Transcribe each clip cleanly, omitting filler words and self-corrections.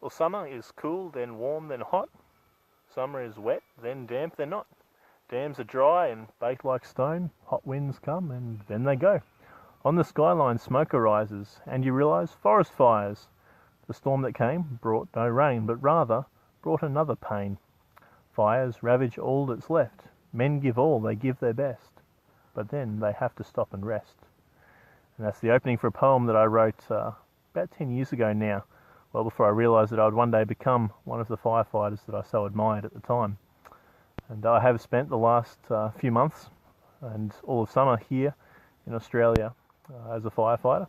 Well, summer is cool, then warm, then hot. Summer is wet, then damp, then not. Dams are dry and baked like stone. Hot winds come and then they go. On the skyline smoke arises, and you realise forest fires. The storm that came brought no rain, but rather brought another pain. Fires ravage all that's left. Men give all, they give their best. But then they have to stop and rest. And that's the opening for a poem that I wrote about 10 years ago now, well before I realised that I would one day become one of the firefighters that I so admired at the time. And I have spent the last few months and all of summer here in Australia as a firefighter.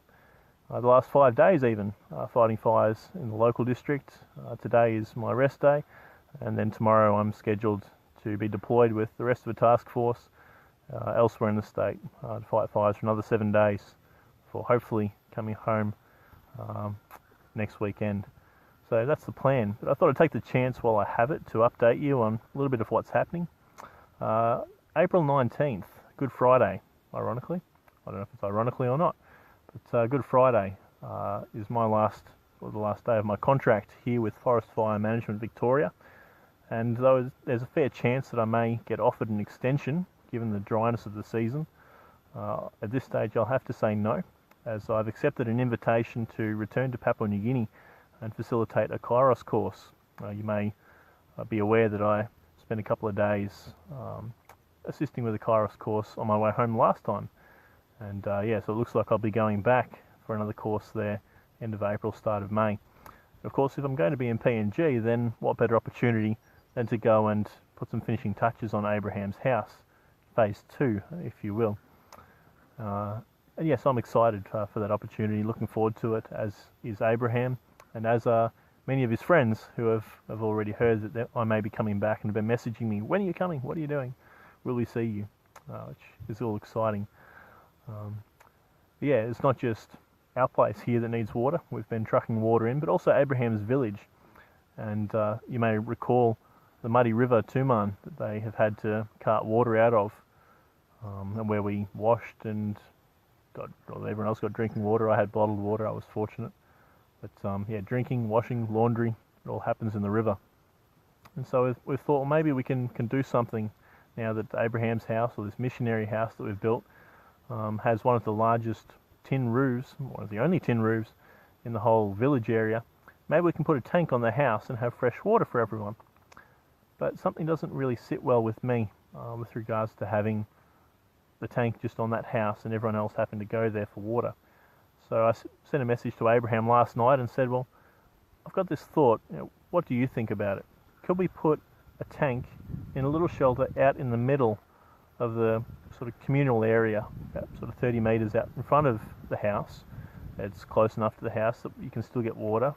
The last 5 days even, fighting fires in the local district. Today is my rest day, and then tomorrow I'm scheduled to be deployed with the rest of the task force elsewhere in the state to fight fires for another 7 days before hopefully coming home next weekend. So that's the plan. But I thought I'd take the chance while I have it to update you on a little bit of what's happening. April 19th, Good Friday, ironically. I don't know if it's ironically or not, but Good Friday is the last day of my contract here with Forest Fire Management Victoria. And though there's a fair chance that I may get offered an extension, given the dryness of the season, at this stage I'll have to say no, as I've accepted an invitation to return to Papua New Guinea and facilitate a Kairos course. You may be aware that I spent a couple of days assisting with the Kairos course on my way home last time. And so it looks like I'll be going back for another course there, end of April, start of May. Of course, if I'm going to be in PNG, then what better opportunity than to go and put some finishing touches on Abraham's house, phase 2, if you will. And yes, I'm excited for that opportunity, looking forward to it, as is Abraham, and as are many of his friends who have already heard that I may be coming back and have been messaging me, when are you coming, what are you doing, will we see you, which is all exciting. Yeah, it's not just our place here that needs water, we've been trucking water in, but also Abraham's village. And you may recall the muddy river Tuman that they have had to cart water out of, and where we washed and everyone else got drinking water. I had bottled water, I was fortunate. But yeah, drinking, washing, laundry, it all happens in the river. And so we've thought, well, maybe we can do something now that Abraham's house, or this missionary house that we've built, has one of the largest tin roofs, one of the only tin roofs in the whole village area. Maybe we can put a tank on the house and have fresh water for everyone. But something doesn't really sit well with me with regards to having the tank just on that house and everyone else having to go there for water. So I sent a message to Abraham last night and said, well, I've got this thought, what do you think about it? Could we put a tank in a little shelter out in the middle of the sort of communal area, about sort of 30 metres out in front of the house? It's close enough to the house that you can still get water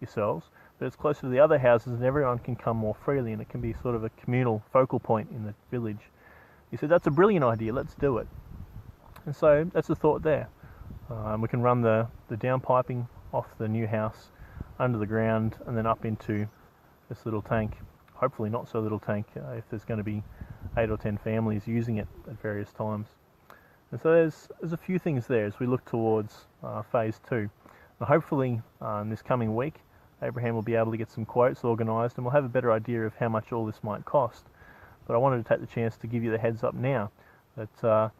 yourselves, but it's closer to the other houses and everyone can come more freely, and it can be sort of a communal focal point in the village. He said, that's a brilliant idea, let's do it. And so that's the thought there. We can run the downpiping off the new house under the ground and then up into this little tank, hopefully not so little tank, if there's going to be 8 or 10 families using it at various times. And so there's a few things there as we look towards phase 2. And hopefully in this coming week, Abraham will be able to get some quotes organised and we'll have a better idea of how much all this might cost. But I wanted to take the chance to give you the heads up now that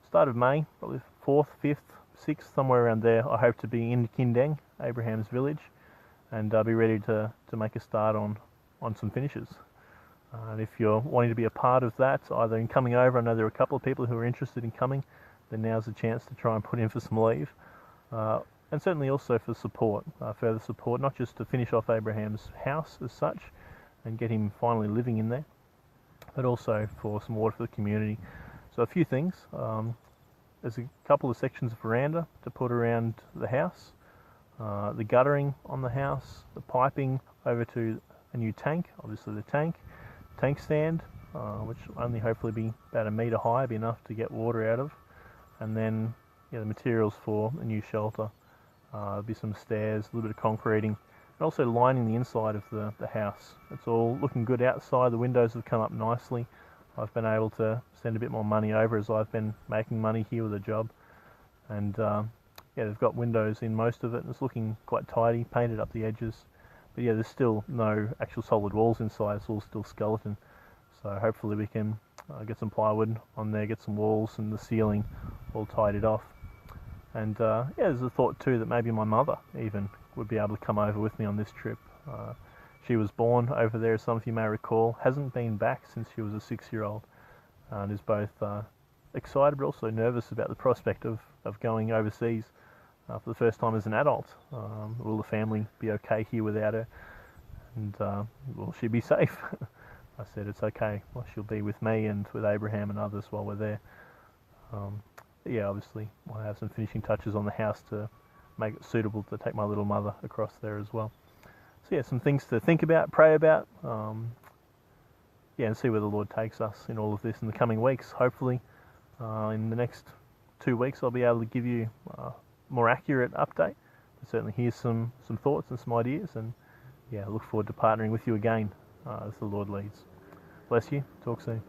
start of May, probably 4th, 5th, 6th, somewhere around there, I hope to be in Kindeng, Abraham's village, and be ready to make a start on some finishes. And if you're wanting to be a part of that, either in coming over, I know there are a couple of people who are interested in coming, then now's the chance to try and put in for some leave. And certainly also for support, further support, not just to finish off Abraham's house as such and get him finally living in there, but also for some water for the community. So a few things. There's a couple of sections of veranda to put around the house, the guttering on the house, the piping over to a new tank, obviously the tank stand, which will only hopefully be about 1 metre high, be enough to get water out of, and then the materials for a new shelter. There'll be some stairs, a little bit of concreting, and also lining the inside of the house. It's all looking good outside, the windows have come up nicely. I've been able to send a bit more money over as I've been making money here with a job, and yeah, they've got windows in most of it and it's looking quite tidy, painted up the edges. But yeah, there's still no actual solid walls inside. It's all still skeleton. So hopefully we can get some plywood on there, get some walls and the ceiling all tidied off. And yeah, there's a thought too that maybe my mother even would be able to come over with me on this trip. She was born over there, as some of you may recall, hasn't been back since she was a 6-year-old, and is both excited but also nervous about the prospect of going overseas for the first time as an adult. Will the family be okay here without her? And will she be safe? I said it's okay. Well, she'll be with me and with Abraham and others while we're there. Yeah, obviously I'll have some finishing touches on the house to make it suitable to take my little mother across there as well. So yeah, some things to think about, pray about, yeah, and see where the Lord takes us in all of this in the coming weeks. Hopefully, in the next 2 weeks, I'll be able to give you a more accurate update. But certainly hear some thoughts and some ideas, and yeah, look forward to partnering with you again as the Lord leads. Bless you. Talk soon.